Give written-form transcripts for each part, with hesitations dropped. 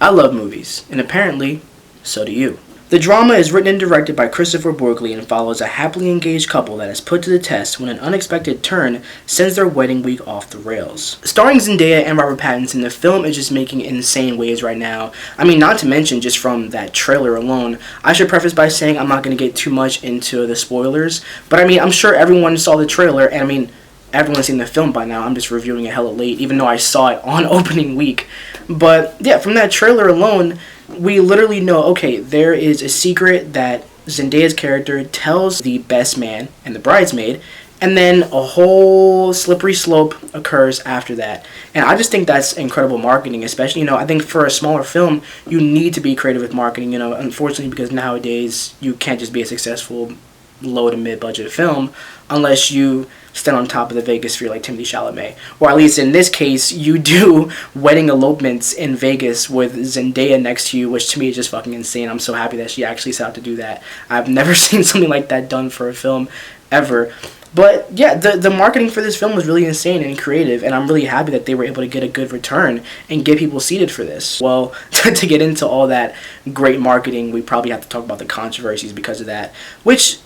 I love movies, and apparently, so do you. The drama is written and directed by Kristoffer Borgli and follows a happily engaged couple that is put to the test when an unexpected turn sends their wedding week off the rails. Starring Zendaya and Robert Pattinson, the film is just making insane waves right now. I mean, not to mention just from that trailer alone. I should preface by saying I'm not going to get too much into the spoilers, but I mean, I'm sure everyone saw the trailer, and I mean, everyone's seen the film by now. I'm just reviewing it hella late, even though I saw it on opening week. But yeah, from that trailer alone, we literally know, okay, there is a secret that Zendaya's character tells the best man and the bridesmaid, and then a whole slippery slope occurs after that. And I just think that's incredible marketing, especially, I think for a smaller film, you need to be creative with marketing, unfortunately, because nowadays you can't just be a successful low to mid budget film unless you stand on top of the Vegas sphere like Timothée Chalamet. Or at least in this case, you do wedding elopements in Vegas with Zendaya next to you, which to me is just fucking insane. I'm so happy that she actually set out to do that. I've never seen something like that done for a film ever. But yeah, the marketing for this film was really insane and creative, and I'm really happy that they were able to get a good return and get people seated for this. Well, to get into all that great marketing, we probably have to talk about the controversies because of that. Which,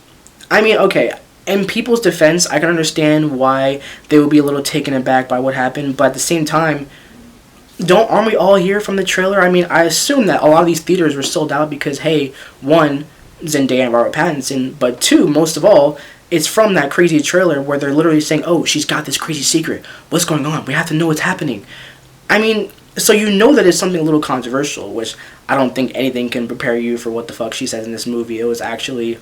I mean, okay, in people's defense, I can understand why they would be a little taken aback by what happened, but at the same time, aren't we all here from the trailer? I mean, I assume that a lot of these theaters were sold out because, hey, one, Zendaya and Robert Pattinson, but two, most of all, it's from that crazy trailer where they're literally saying, oh, she's got this crazy secret. What's going on? We have to know what's happening. I mean, so you know that it's something a little controversial, which I don't think anything can prepare you for what the fuck she says in this movie. It was actually...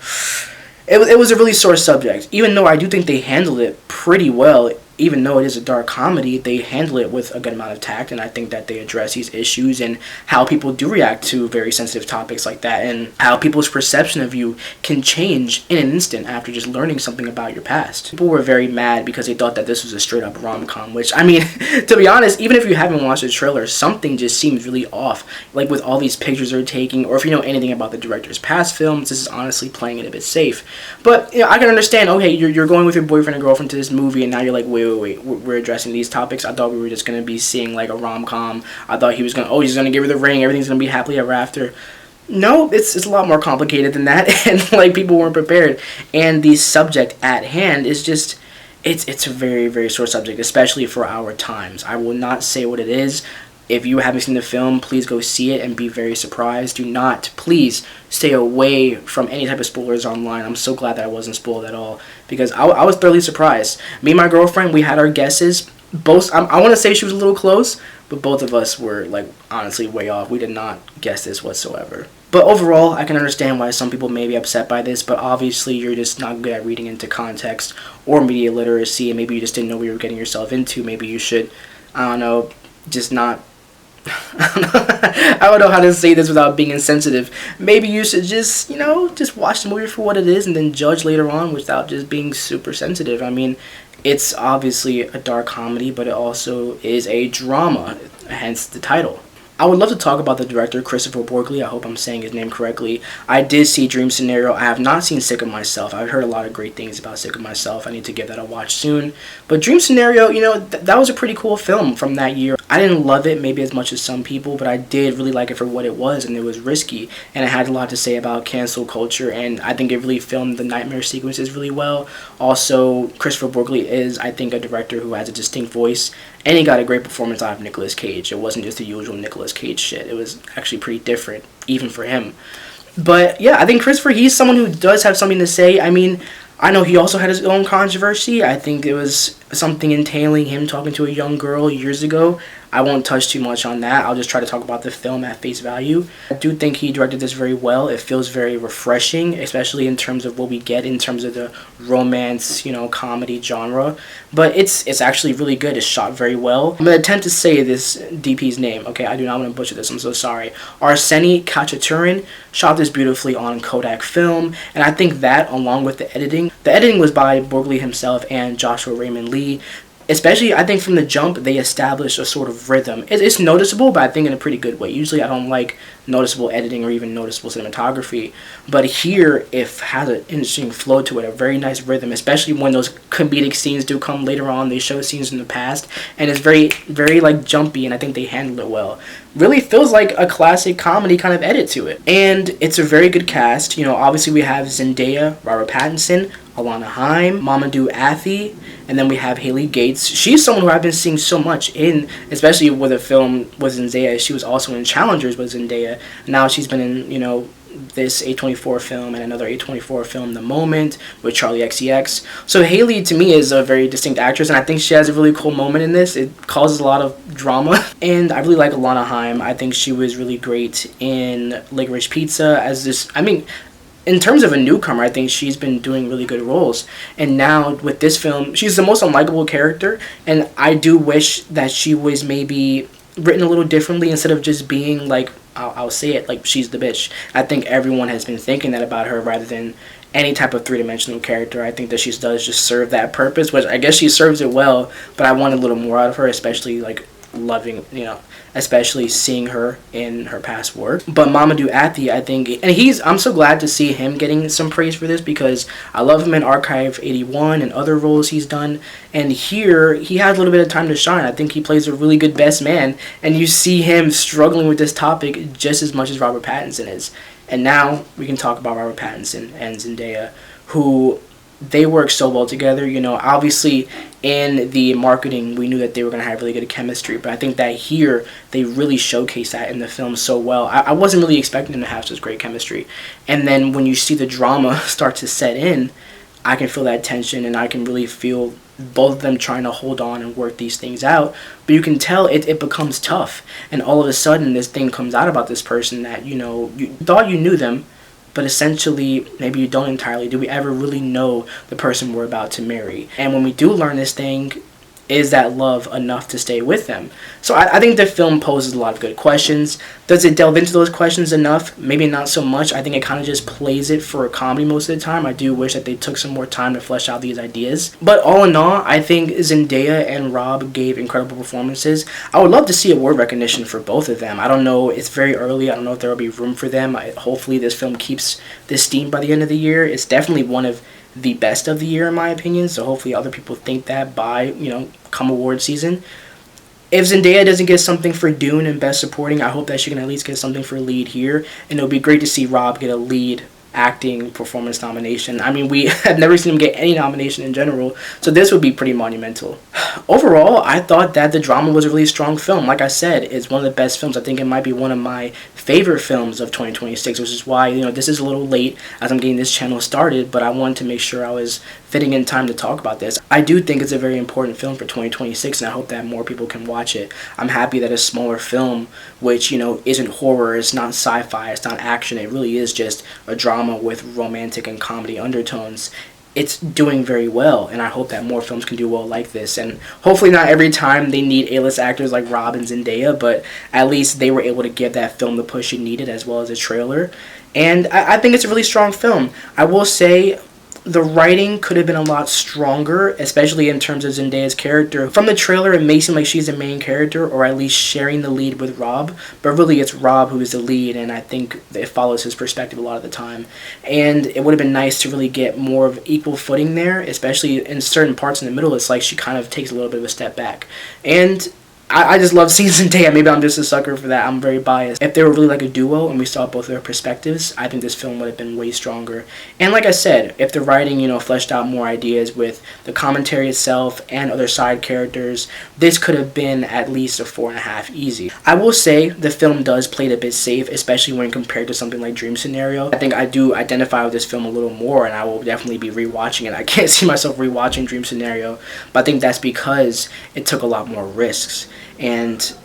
It was a really sore subject, even though I do think they handled it pretty well. Even though it is a dark comedy, they handle it with a good amount of tact, and I think that they address these issues and how people do react to very sensitive topics like that, and how people's perception of you can change in an instant after just learning something about your past. People were very mad because they thought that this was a straight-up rom-com, which, I mean, to be honest, even if you haven't watched the trailer, something just seems really off, like with all these pictures they're taking, or if you know anything about the director's past films, this is honestly playing it a bit safe. But, I can understand, okay, you're going with your boyfriend and girlfriend to this movie, and now you're like, wait, we're addressing these topics. I thought we were just going to be seeing like a rom-com. I thought he's going to give her the ring, everything's going to be happily ever after. No, it's a lot more complicated than that, and like people weren't prepared. And the subject at hand is just, it's a very, very sore subject, especially for our times. I will not say what it is. If you haven't seen the film, please go see it and be very surprised. Do not, please, stay away from any type of spoilers online. I'm so glad that I wasn't spoiled at all, because I was thoroughly surprised. Me and my girlfriend, we had our guesses. Both, I want to say she was a little close, but both of us were, like, honestly way off. We did not guess this whatsoever. But overall, I can understand why some people may be upset by this, but obviously you're just not good at reading into context or media literacy, and maybe you just didn't know what you were getting yourself into. Maybe you should, I don't know, just not... I don't know how to say this without being insensitive. Maybe you should just, just watch the movie for what it is and then judge later on without just being super sensitive. I mean, it's obviously a dark comedy, but it also is a drama, hence the title. I would love to talk about the director, Kristoffer Borgli. I hope I'm saying his name correctly. I did see Dream Scenario. I have not seen Sick of Myself. I've heard a lot of great things about Sick of Myself. I need to give that a watch soon. But Dream Scenario, that was a pretty cool film from that year. I didn't love it maybe as much as some people, but I did really like it for what it was, and it was risky. And it had a lot to say about cancel culture, and I think it really filmed the nightmare sequences really well. Also, Kristoffer Borgli is, I think, a director who has a distinct voice, and he got a great performance out of Nicolas Cage. It wasn't just the usual Nicolas Cage shit. It was actually pretty different, even for him. But yeah, I think Kristoffer, he's someone who does have something to say. I mean, I know he also had his own controversy. I think it was something entailing him talking to a young girl years ago. I won't touch too much on that. I'll just try to talk about the film at face value. I do think he directed this very well. It feels very refreshing, especially in terms of what we get in terms of the romance, comedy genre. But it's actually really good. It's shot very well. I'm going to attempt to say this DP's name. Okay, I do not want to butcher this. I'm so sorry. Arseny Khachaturian shot this beautifully on Kodak film, and I think that, along with the editing was by Borgli himself and Joshua Raymond Lee. especially I think from the jump they establish a sort of rhythm. It's noticeable, but I think in a pretty good way. Usually I don't like noticeable editing or even noticeable cinematography, but here it has an interesting flow to it, a very nice rhythm, especially when those comedic scenes do come later on. They show scenes in the past, and it's very like jumpy, and I think they handle it well. Really feels like a classic comedy kind of edit to it, and it's a very good cast. Obviously we have Zendaya, Robert Pattinson, Alana Haim, Mamadou Athie, and then we have Haley Gates. She's someone who I've been seeing so much in, especially with a film with Zendaya. She was also in Challengers with Zendaya. Now she's been in, this A24 film and another A24 film, The Moment, with Charlie XCX. So Haley, to me, is a very distinct actress, and I think she has a really cool moment in this. It causes a lot of drama. And I really like Alana Haim. I think she was really great in Licorice Pizza as this, in terms of a newcomer, I think she's been doing really good roles. And now with this film, she's the most unlikable character, and I do wish that she was maybe written a little differently instead of just being like, I'll say it, like she's the bitch. I think everyone has been thinking that about her rather than any type of three-dimensional character. I think that she does just serve that purpose, which I guess she serves it well, but I want a little more out of her, especially like loving, especially seeing her in her past work. But Mamadou Athie, I think, and I'm so glad to see him getting some praise for this, because I love him in Archive 81 and other roles he's done, and here he has a little bit of time to shine. I think he plays a really good best man, and you see him struggling with this topic just as much as Robert Pattinson is. And now we can talk about Robert Pattinson and Zendaya, who they work so well together. Obviously in the marketing we knew that they were going to have really good chemistry, but I think that here they really showcase that in the film so well. I wasn't really expecting them to have such great chemistry, and then when you see the drama start to set in, I can feel that tension, and I can really feel both of them trying to hold on and work these things out. But you can tell it becomes tough, and all of a sudden this thing comes out about this person that you thought you knew them, but essentially maybe you don't entirely. Do we ever really know the person we're about to marry? And when we do learn this thing, is that love enough to stay with them? So I think the film poses a lot of good questions. Does it delve into those questions enough? Maybe not so much. I think it kind of just plays it for a comedy most of the time. I do wish that they took some more time to flesh out these ideas. But all in all, I think Zendaya and Rob gave incredible performances. I would love to see award recognition for both of them. I don't know. It's very early. I don't know if there will be room for them. Hopefully this film keeps this steam by the end of the year. It's definitely one of the best of the year in my opinion, so hopefully other people think that by come award season. If Zendaya doesn't get something for Dune and Best Supporting, I hope that she can at least get something for lead here, and it would be great to see Rob get a lead acting performance nomination. We have never seen him get any nomination in general, so this would be pretty monumental. Overall, I thought that the drama was a really strong film. Like I said, it's one of the best films. I think it might be one of my favorite films of 2026, which is why this is a little late as I'm getting this channel started, but I wanted to make sure I was fitting in time to talk about this. I do think it's a very important film for 2026, and I hope that more people can watch it. I'm happy that a smaller film, which isn't horror, it's not sci-fi, it's not action, it really is just a drama with romantic and comedy undertones, it's doing very well, and I hope that more films can do well like this. And hopefully not every time they need A-list actors like Rob and Zendaya, but at least they were able to give that film the push it needed, as well as a trailer. And I think it's a really strong film. I will say the writing could have been a lot stronger, especially in terms of Zendaya's character. From the trailer, it may seem like she's the main character, or at least sharing the lead with Rob, but really it's Rob who is the lead, and I think it follows his perspective a lot of the time. And it would have been nice to really get more of equal footing there, especially in certain parts in the middle. It's like she kind of takes a little bit of a step back. And I just love seeing Zendaya. Maybe I'm just a sucker for that. I'm very biased. If they were really like a duo and we saw both their perspectives, I think this film would have been way stronger. And like I said, if the writing, fleshed out more ideas with the commentary itself and other side characters, this could have been at least a 4.5 easy. I will say the film does play it a bit safe, especially when compared to something like Dream Scenario. I think I do identify with this film a little more, and I will definitely be rewatching it. I can't see myself rewatching Dream Scenario, but I think that's because it took a lot more risks. And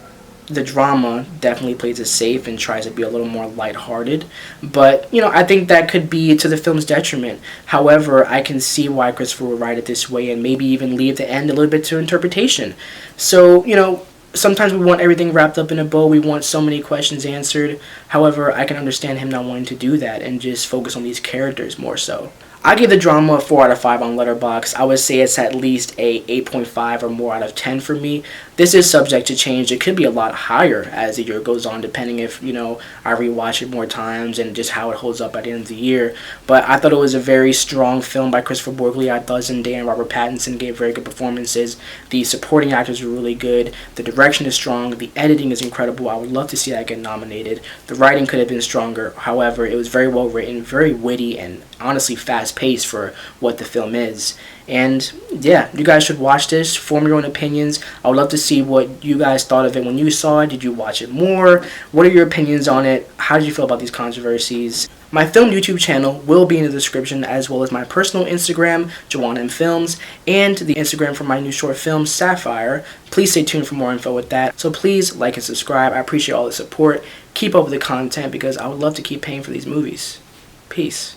the drama definitely plays it safe and tries to be a little more lighthearted. But, I think that could be to the film's detriment. However, I can see why Kristoffer would write it this way and maybe even leave the end a little bit to interpretation. So, sometimes we want everything wrapped up in a bow. We want so many questions answered. However, I can understand him not wanting to do that and just focus on these characters more so. I give the drama a 4 out of 5 on Letterboxd. I would say it's at least a 8.5 or more out of 10 for me. This is subject to change. It could be a lot higher as the year goes on, depending if, I rewatch it more times and just how it holds up at the end of the year. But I thought it was a very strong film by Kristoffer Borgli. I thought Zendaya and Robert Pattinson gave very good performances. The supporting actors were really good. The direction is strong. The editing is incredible. I would love to see that get nominated. The writing could have been stronger. However, it was very well written, very witty, and honestly fast-paced for what the film is. And yeah, you guys should watch this, form your own opinions. I would love to see what you guys thought of it when you saw it. Did you watch it more? What are your opinions on it? How did you feel about these controversies? My film YouTube channel will be in the description, as well as my personal Instagram, Juwan M Films, and the Instagram for my new short film, Sapphire. Please stay tuned for more info with that. So please like and subscribe. I appreciate all the support. Keep up with the content because I would love to keep paying for these movies. Peace.